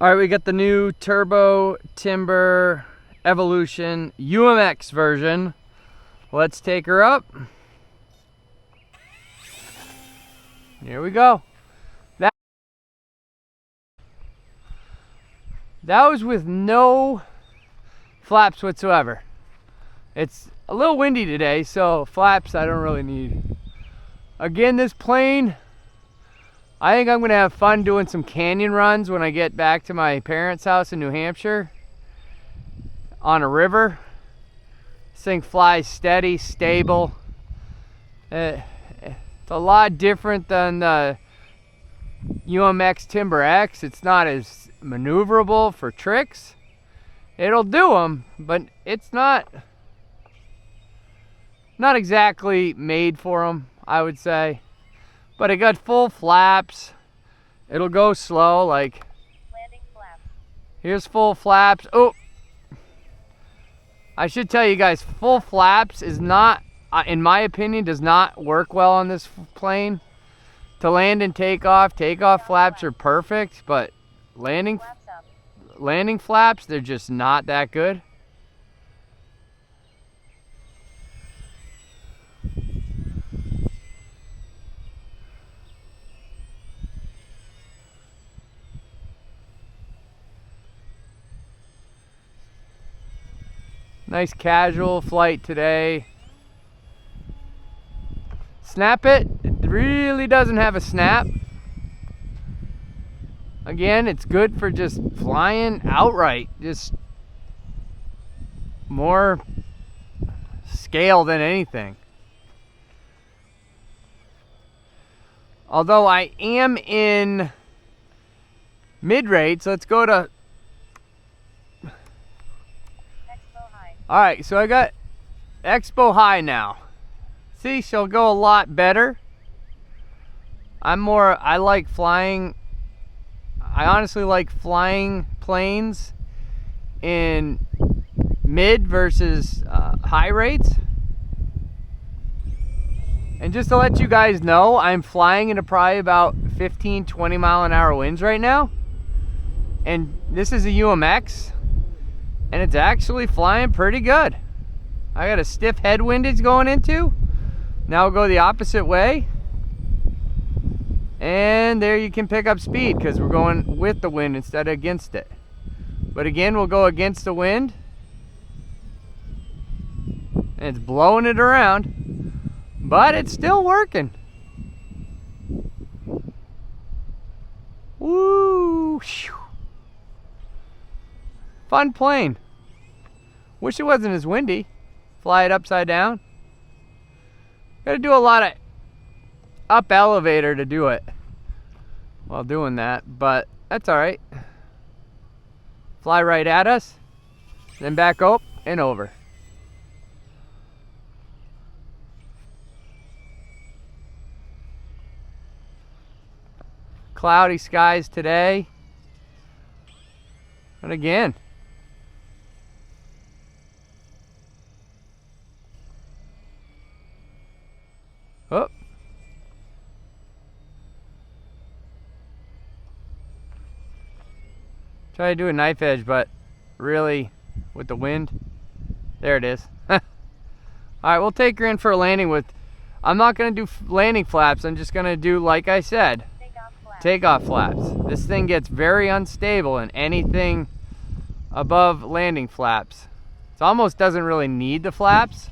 All right, we got the new Turbo Timber Evolution UMX version. Let's take her up. Here we go. That was with no flaps whatsoever. It's a little windy today, so flaps I don't really need. Again, this plane, I think I'm gonna have fun doing some canyon runs when I get back to my parents' house in New Hampshire on a river. This thing flies steady, stable. It's a lot different than the UMX Timber X. It's not as maneuverable for tricks. It'll do them, but it's not exactly made for them, I would say. But it got full flaps. It'll go slow, like landing flaps. Here's full flaps. Oh, I should tell you guys, full flaps is not, in my opinion, does not work well on this plane. To land and takeoff flaps are perfect, but landing flaps, they're just not that good. Nice casual flight today. Snap it really doesn't have a snap. Again, it's good for just flying outright. Just more scale than anything. Although I am in mid-rate, so let's go to... Alright, so I got Expo High now. See, she'll go a lot better. I like flying, I honestly like flying planes in mid versus high rates. And just to let you guys know, I'm flying into probably about 15-20 mile an hour winds right now. And this is a UMX. And it's actually flying pretty good. I got a stiff headwind it's going into. Now we'll go the opposite way. And there you can pick up speed because we're going with the wind instead of against it. But again, we'll go against the wind. And it's blowing it around. But it's still working. Woo! Fun plane. Wish it wasn't as windy. Fly it upside down. Gotta do a lot of up elevator to do it while doing that, but that's alright. Fly right at us, then back up and over. Cloudy skies today. And again, oh. Try to do a knife edge, but really, with the wind, there it is. Alright, we'll take her in for a landing with, I'm not going to do landing flaps, I'm just going to do, like I said, takeoff flaps. This thing gets very unstable in anything above landing flaps. It almost doesn't really need the flaps.